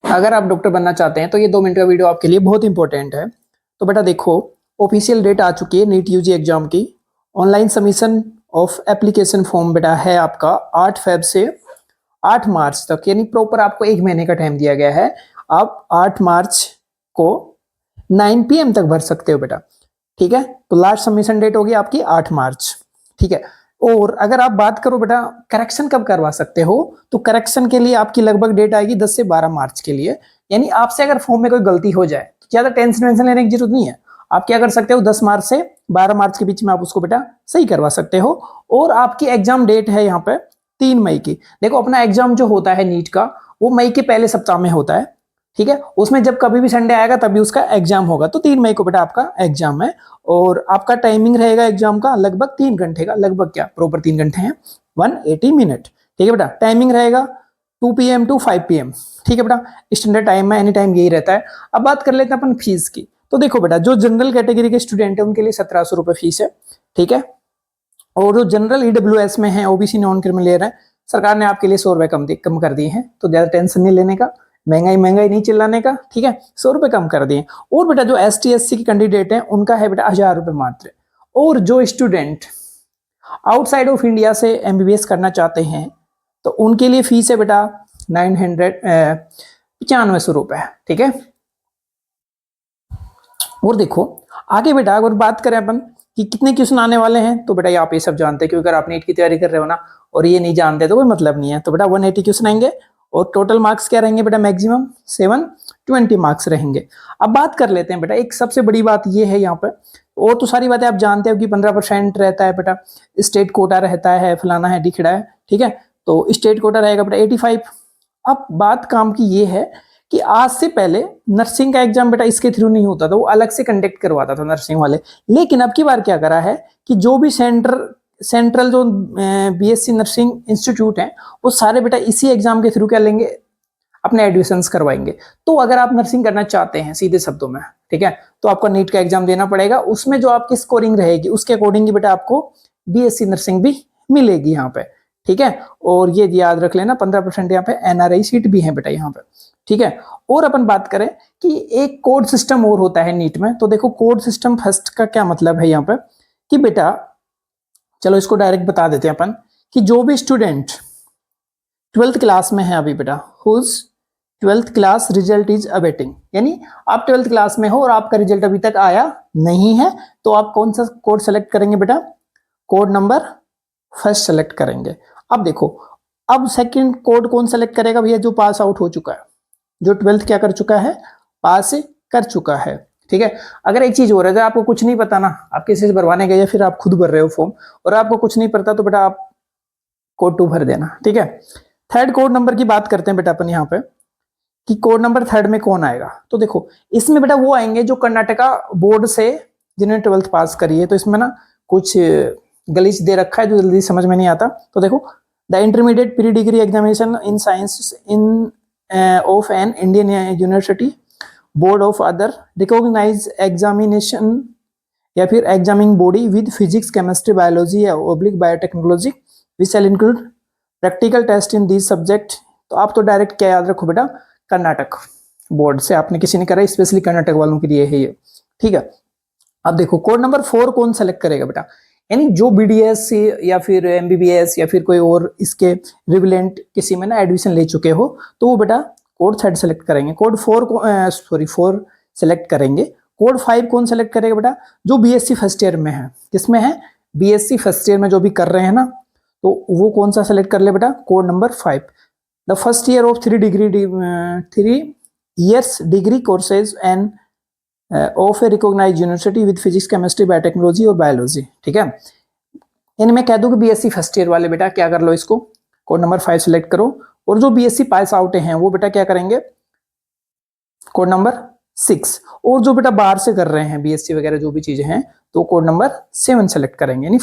अगर आप डॉक्टर बनना चाहते हैं तो ये 2 मिनट का वीडियो आपके लिए बहुत इंपॉर्टेंट है। तो बेटा देखो, ऑफिशियल डेट आ चुकी है नीट यूजी एग्जाम की। Online submission of application form बेटा है आपका 8 फेब से 8 मार्च तक, यानी प्रॉपर आपको 1 महीने का टाइम दिया गया है। आप 8 मार्च को 9 PM तक भर सकते हो बेटा। ठीक है, तो लास्ट सबमिशन डेट होगी आपकी 8 मार्च। ठीक है, और अगर आप बात करो बेटा करेक्शन कब करवा सकते हो, तो करेक्शन के लिए आपकी लगभग डेट आएगी 10 से 12 मार्च के लिए। यानी आपसे अगर फॉर्म में कोई गलती हो जाए तो ज्यादा टेंशन लेने की जरूरत नहीं है। आप क्या कर सकते हो, 10 मार्च से 12 मार्च के बीच में आप उसको बेटा सही करवा सकते हो। और आपकी एग्जाम डेट है यहाँ पे 3 मई की। देखो, अपना एग्जाम जो होता है नीट का, वो मई के पहले सप्ताह में होता है। ठीक है, उसमें जब कभी भी संडे आएगा तभी उसका एग्जाम होगा। तो 3 मई को बेटा आपका एग्जाम है, और आपका टाइमिंग रहेगा एग्जाम का लगभग 3 घंटे का। लगभग क्या, प्रॉपर 3 घंटे हैं, 180 मिनट। ठीक है बेटा, टाइमिंग रहेगा 2 PM टू 5 PM। ठीक है बेटा, स्टैंडर्ड टाइम में एनी टाइम यही रहता है। अब बात कर लेते हैं अपन फीस की। तो देखो बेटा, जो जनरल कैटेगरी के स्टूडेंट है उनके लिए 1700 रुपए फीस है। ठीक है, और जो जनरल EWS में है, ओबीसी नॉन क्रिमिनल है, सरकार ने आपके लिए 100 रुपए कम कर दिए हैं। तो ज्यादा टेंशन नहीं लेने का, महंगाई नहीं चिल्लाने का। ठीक है, 100 रुपए कम कर दिए। और बेटा जो ST SC की कैंडिडेट है उनका है बेटा 1000 रुपए मात्र। और जो स्टूडेंट आउटसाइड ऑफ इंडिया से MBBS करना चाहते हैं तो उनके लिए फीस है बेटा 9500 रुपए। ठीक है, और देखो आगे बेटा अगर बात करें अपन कि कितने क्वेश्चन आने वाले हैं, तो बेटा आप ये सब जानते हैं, क्योंकि अगर आप नीट की तैयारी कर रहे हो ना और ये नहीं जानते तो कोई मतलब नहीं है। तो बेटा 180 क्वेश्चन आएंगे, और टोटल मार्क्स क्या रहेंगे बेटा, मैक्सिमम 720 मार्क्स रहेंगे। अब बात कर लेते हैं बेटा, एक सबसे बड़ी बात ये है यहाँ पे, और तो सारी बातें आप जानते हो कि 15% रहता है बेटा, स्टेट कोटा रहता है, फलाना है ढिखड़ा है। ठीक है, तो स्टेट कोटा रहेगा बेटा 85। अब बात काम की ये है कि आज से पहले नर्सिंग का एग्जाम बेटा इसके थ्रू नहीं होता था, वो अलग से कंडक्ट करवाता था नर्सिंग वाले। लेकिन अब की बार क्या करा है कि जो भी सेंट्रल जो BSc नर्सिंग इंस्टीट्यूट है, वो सारे बेटा इसी एग्जाम के थ्रू क्या लेंगे, अपने एडमिशंस करवाएंगे। तो अगर आप नर्सिंग करना चाहते हैं सीधे शब्दों में, ठीक है, तो आपको नीट का एग्जाम देना पड़ेगा। उसमें जो आपकी स्कोरिंग रहेगी उसके अकॉर्डिंग ही बेटा आपको BSc नर्सिंग भी मिलेगी यहाँ पे। ठीक है, और ये याद रख लेना 15% यहाँ पे NRI सीट भी है बेटा यहाँ पे। ठीक है, और अपन बात करें कि एक कोड सिस्टम और होता है नीट में। तो देखो, कोड सिस्टम फर्स्ट का क्या मतलब है यहाँ पे कि बेटा, चलो इसको डायरेक्ट बता देते हैं अपन, कि जो भी स्टूडेंट 12th क्लास में है अभी बेटा, whose 12th class result is awaiting, यानी आप 12th क्लास में हो और आपका रिजल्ट अभी तक आया नहीं है, तो आप कौन सा कोड सेलेक्ट करेंगे बेटा, कोड नंबर फर्स्ट सेलेक्ट करेंगे। अब देखो, अब सेकंड कोड कौन सेलेक्ट करेगा भैया, जो पास आउट हो चुका है, जो 12th क्या कर चुका है, पास कर चुका है। ठीक है, अगर एक चीज हो रहा है, आपको कुछ नहीं पता ना, आप किसी से भरवाने गए या फिर आप खुद भर रहे हो फॉर्म और आपको कुछ नहीं पता, तो बेटा आप कोड 2 भर देना। ठीक है, थर्ड कोड नंबर की बात करते हैं बेटा अपन यहाँ पे, कि कोड नंबर थर्ड में कौन आएगा। तो देखो, इसमें बेटा वो आएंगे जो कर्नाटका बोर्ड से जिन्होंने 12th पास करी है। तो इसमें ना कुछ गलीच दे रखा है जो जल्दी समझ में नहीं आता। तो देखो, the intermediate pre degree examination in science in of an Indian university board of other recognise examination या फिर examining body with physics chemistry biology या oblique biotechnology which shall include practical test in this subject. तो आप तो direct क्या याद रखो बेटा, कर्नाटक बोर्ड से आपने किसी ने करा, स्पेशली कर्नाटक वालों के लिए है ये। ठीक है, अब देखो कोड नंबर 4 कौन सेलेक्ट करेगा बेटा, यानी जो BDS या फिर MBBS या फिर कोई और इसके रिविलेंट किसी में ना एडमिशन ले चुके हो, तो वो बेटा कोड 3 सेलेक्ट करेंगे। कोड 4 सेलेक्ट करेंगे। कोड 5 कौन सेलेक्ट करेगा बेटा, जो BSc फर्स्ट ईयर में है। किसमें है, BSc फर्स्ट ईयर में जो भी कर रहे हैं ना, तो वो कौन सा सेलेक्ट कर ले बेटा, code number 5। The first year of 3 years degree courses and of a recognised university with physics chemistry biotechnology और बायोलॉजी। ठीक है, यानी मैं कह दूं कि BSc फर्स्ट ईयर वाले बेटा क्या कर लो, इसको कोड नंबर 5 सेलेक्ट करो। और जो BSc पास आउट हैं वो बेटा क्या करेंगे, कोड नंबर 6। और जो बेटा बाहर से कर रहे हैं BSc वगैरह जो भी चीजें हैं, तो कोड नंबर 7 सेलेक्ट करेंगे। यानी